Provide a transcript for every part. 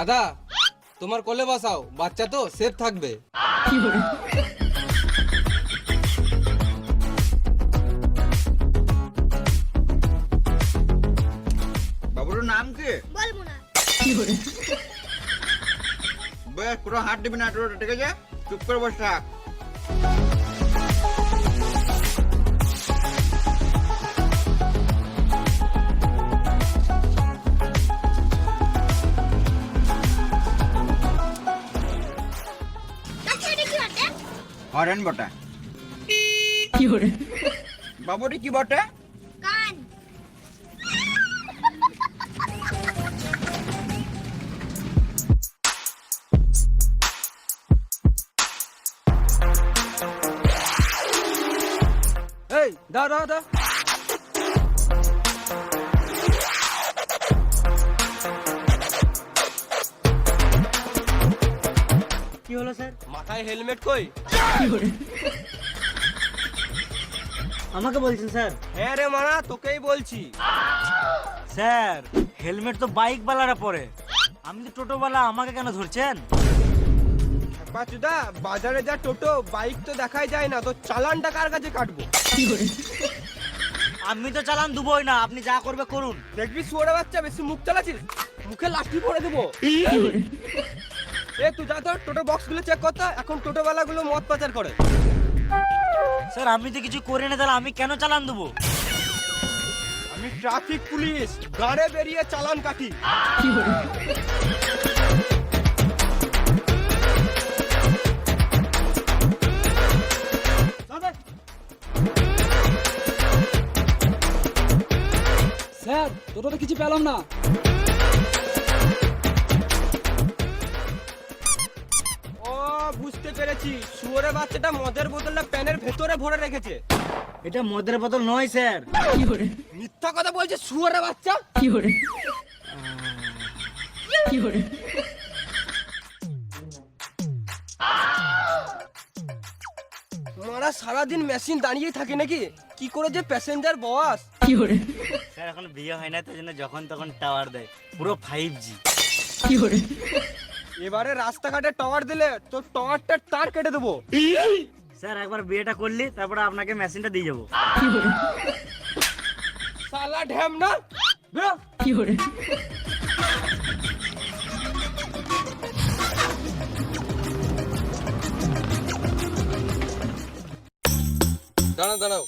দাদা তোমার কোলে বসাও, বাচ্চা তো সেফ থাকবে। বাবুর নাম কি? বলবো না। বেশ, পুরো হাত দিবি না, ঠিক আছে? চুপ করে বসে থাক। আচ্ছা এটা কি বটে? হরেন বটে। বাবুরি কি বটে? কান। এই দাও দাও দাও। কি হলো স্যার? মাথায় হেলমেট কই? আমাকে বলছেন স্যার? হ্যাঁ রে মানা, তোকেই বলছি। স্যার হেলমেট তো বাইক বালারা পরে, আমি তো টোটোওয়ালা, আমাকে কেন ধরছেন? পাচুদা, বাজারে যা টোটো বাইক তো দেখাই যায় না, তো চালানটা কার কাছে কাটবো? আমি তো চালান দুবই না, আপনি যা করবে করুন। দেখবি শুয়োরে বাচ্চা, বেশি মুখ চালাচ্ছিস, মুখে লাঠি পড়ে দেবো। এ তুই যা তো টোটো বক্স গুলো চেক করতে, এখন টোটোওয়ালা গুলো মদ পাচার করে। স্যার আমি তো কিছু করি না, তাহলে আমি কেন চালান দেবো? আমি ট্রাফিক পুলিশ, গাড়ে বেরিয়ে চালান কাটি। স্যার টোটোতে কিছু পেলাম না। ও বুঝতে পেরেছি, শুয়োরে বাচ্চাটা মদের বোতলটা প্যানের ভেতরে ভরে রেখেছে। এটা মদের বোতল নয় স্যার। মিথ্যা কথা বলছে শুয়োরে বাচ্চা। মারা সারাদিন মেশিন দাঁড়িয়ে থাকে নাকি, কি করে যে প্যাসেঞ্জার বস। স্যার এখন বিয়ে হয় না, তাই জন্য যখন তখন টাওয়ার দেয়, পুরো 5G। এবারে রাস্তাঘাটে টাওয়ার দিলে তো টাওয়ারটা তার কেটে দেবো। স্যার একবার বিয়েটা করলি, তারপরে আপনাকে মেশিনটা দিয়ে যাবো। শালা ঢ্যাম না, বেরো। দাঁড়াও দাঁড়াও,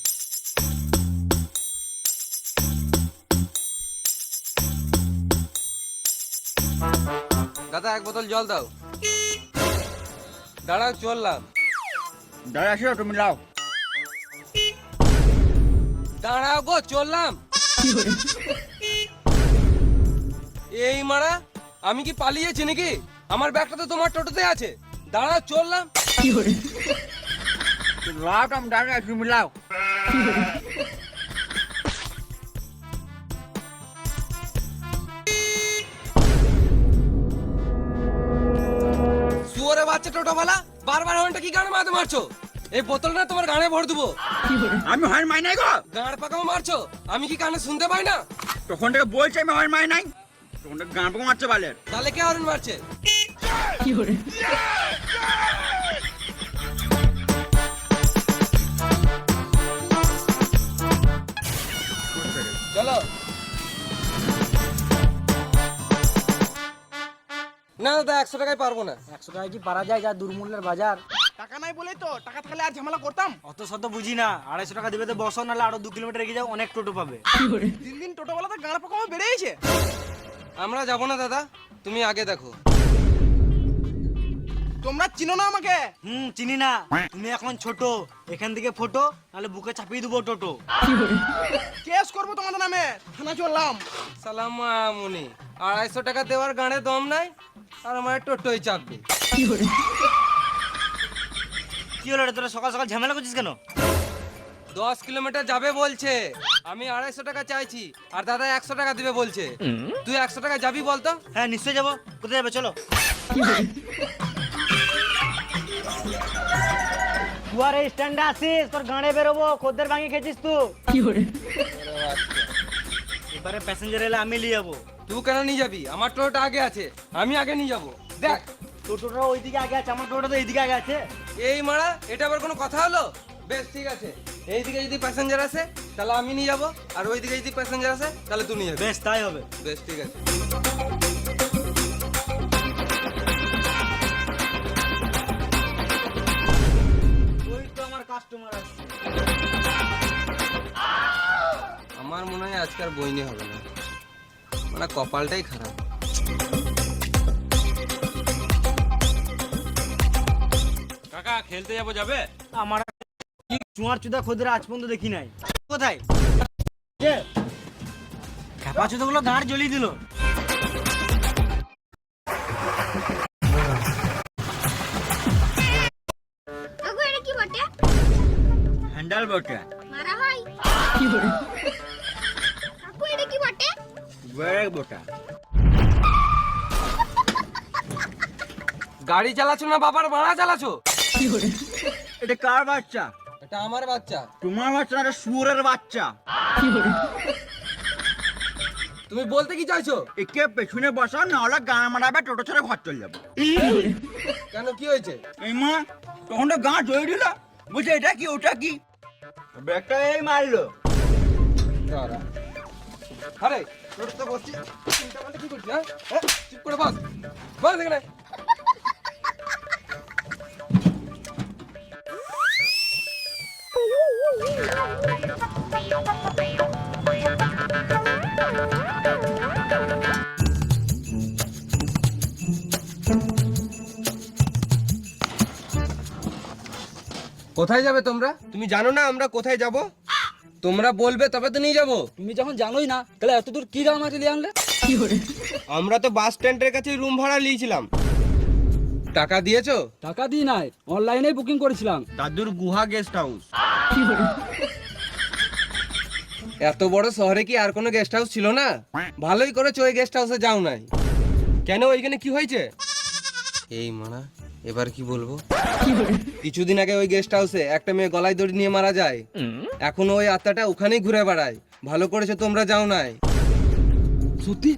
দাদা এক বোতল জল দাও। দাঁড়াও চললাম। দাঁড়া আসো, তুমি লাও। দাঁড়াও গো চললাম। এই মারা, আমি কি পালিয়েছি নাকি? আমার ব্যাগটা তো তোমার টোটোতে আছে। দাঁড়াও চললাম। লাও, তুমি দাঁড়া, তুমি লাও। শুয়োরে বাচ্চা টোটোওয়ালা, বারবার হর্নটা কি গানে মারতে মারছো? এই বোতলটা তোমার গানে ভর দেবো। আমি হরেন মাই নাই গো। গাঁড় পাকাও মারছো, আমি কি কানে শুনতে পাই না? তখন থেকে বলছি আমি হরেন মাই নাই, তখন থেকে গান পাকা মারছে বালের। তাহলে কে হর্ন মারছে? চলো। না দাদা 100 টাকায় পারবো না। 100 টাকা কি পারা যায়, যা দুর্মূল্যের বাজার? টাকা নাই বলেই তো, টাকা থাকলে আর ঝামেলা করতাম। অত শত বুঝি না, 250 টাকা দিবে তো বসো, নাহলে আরো 2 কিলোমিটার এগিয়ে যাও, অনেক টোটো পাবে। দিন দিন টোটোওয়ালাতে গাঁড় পোকা বেড়েছে। আমরা যাবো না দাদা, তুমি আগে দেখো। তোমরা চিনো না আমাকে? চিনি না। তুমি এখন ছোট, এখান থেকে ফটো, নাহলে বুকে চাপিয়ে দেবো টোটো। কেস করবো তোমাদের নামে, থানা চললাম। সালাম মামুনি, 250 টাকা দেওয়ার গানে দম নাই, আর আমার টোটোই চাপবে। কি হলো রে, তোরা সকাল সকাল ঝামেলা করছিস কেন? 10 কিলোমিটার যাবে বলছে, আমি 250 টাকা চাইছি, আর দাদা 100 টাকা দিবে বলছে। তুই 100 টাকা যাবি বলতো? হ্যাঁ নিশ্চয়ই যাবো। কোথায় যাবে চলো। তুই আর এই স্ট্যান্ডে আসিস, তোর গাড়ে বেরোবো, খদ্দের ভাঙি খেয়েছিস তুই। এবারে প্যাসেঞ্জার এলে আমি নিয়ে যাবো। তুই কেন নিয়ে যাবি? আমার টোটোটা আগে আছে, আমি আগে নিয়ে যাব। দেখ টোটোটা ওইদিকে আগে আছে, আমার টোটোটা তো এইদিকে আগে আছে। এই মারা, এটা আবার কোনো কথা হলো? বেশ ঠিক আছে, এইদিকে যদি প্যাসেঞ্জার আসে তাহলে আমি নিয়ে যাব, আর ওইদিকে যদি প্যাসেঞ্জার আসে তাহলে তুই নিয়ে যাবি। বেশ তাই হবে। বেশ ঠিক আছে। ওই তো আমার কাস্টমার আসছে। আমার মনে হয় আজকাল বইনি হবে না, মানে কপালটাই খারাপ। কাকা খেলতে যাবো, যাবে? আমার চুয়ার চুদা খোদের আজ পর্যন্ত দেখি নাই। কোথায় কে খেপা চুদাগুলো দাঁড় জ্বলিয়ে দিল। কাকু এটা কি বটে? হ্যান্ডেল বটে, মারা হয়। কাকু এটা কি বটে? ব্রেক বটে। গাড়ি চালাচ্ছো না বাবার ভাড়া চালাচ্ছো? এটা কার বাচ্চা? এটা আমার বাচ্চা। তোমার বাচ্চা না, এটা শুয়োরের বাচ্চা। তুমি বলতে কি চাইছো? একে পেছনে বসা, না হলে গান মারাবে, টোটো ছেড়ে ঘর চলে যাবো। কেন, কি হয়েছে? এই মা, তখন তো গাঁ জড়িয়ে দিল, বলছে এটা কি ওটা কি, ব্রেকটা এই মারলো। দাঁড়া। আরে টোটোতে বসছি, চিন্তা করলে কি করছিস? হ্যাঁ চুপ করে বস, বস এখানে। কোথায় যাবে তোমরা? তুমি জানো না আমরা কোথায় যাব? তোমরা বলবে তবে তো নিয়ে যাব। তুমি যখন জানোই না তাহলে এত দূর কি গাড়ি মাটি আনলে? আমরা তো বাস স্ট্যান্ডের কাছে রুম ভাড়া নিয়েছিলাম। টাকা দিয়েছো? টাকা দিই নাই, অনলাইনে বুকিং করেছিলাম। দাদুর গুহা গেস্ট হাউস। এত বড় শহরে কি আর কোনো গেস্ট হাউস ছিল না? ভালোই করেছো ওই গেস্ট হাউসে যাও নাই। কেন, ওইখানে কি হয়েছে? এই মানা, এবার কি বলবো? কিছুদিন আগে ওই গেস্ট হাউসে একটা মেয়ে গলায় দড়ি নিয়ে মারা যায়। এখন ওই আত্মাটা ওখানেই ঘুরে বেড়ায়। ভালো করেছো তোমরা যাও নাই। সত্যি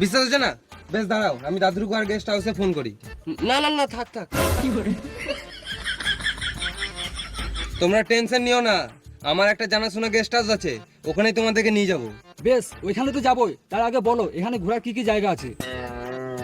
বিশ্বাস হচ্ছে না? বেশ দাঁড়াও, আমি দাদুর গুহার গেস্ট হাউসে ফোন করি। না না না, থাক থাক, তোমরা টেনশন নিও না। আমার একটা জানাশোনা গেস্ট হাউস আছে, ওখানেই তোমাদেরকে নিয়ে যাবো। বেশ, ওইখানে তো যাবোই, তার আগে বলো এখানে ঘোরার কি কি জায়গা আছে?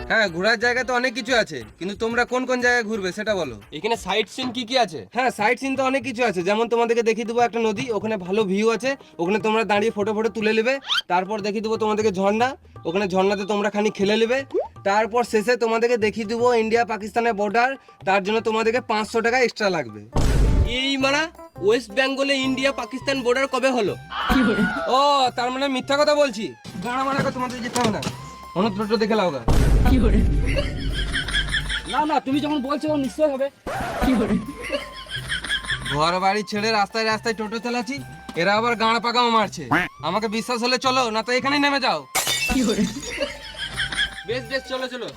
হ্যাঁ, ঘোরার জায়গা তো অনেক কিছু আছে, কিন্তু তোমরা কোন কোন জায়গায় ঘুরবে সেটা বলো। এখানে সাইট সিন কি কি আছে? হ্যাঁ, সাইট সিন তো অনেক কিছু আছে, যেমন তোমাদেরকে দেখিয়ে দেবো একটা নদী, ওখানে ভালো ভিউ আছে, ওখানে তোমরা দাঁড়িয়ে ফটো ফটো তুলে নেবে। তারপর দেখিয়ে দেবো তোমাদেরকে ঝর্ণা, ওখানে ঝর্ণাতে তোমরা খানি খেলে নেবে। তারপর শেষে তোমাদেরকে দেখিয়ে দেবো ইন্ডিয়া পাকিস্তানের বর্ডার, তার জন্য তোমাদেরকে 500 টাকা এক্সট্রা লাগবে। এই মানা, ওয়েস্ট বেঙ্গলে ইন্ডিয়া পাকিস্তান বর্ডার কবে হলো? ও, তার মানে মিথ্যা কথা বলছি। গাড়া মারা তোমাদের যেতে হবে না, অন্য টোটো দেখে লাও গা। না না, তুমি যখন বলছো তখন নিশ্চয় হবে। ঘর বাড়ি ছেড়ে রাস্তায় রাস্তায় টোটো চালাচ্ছি, এরা আবার গাঁড়া পাকাও মারছে। আমাকে বিশ্বাস হলে চলো, না তো এখানেই নেমে যাও। বেশ বেশ, চলো চলো।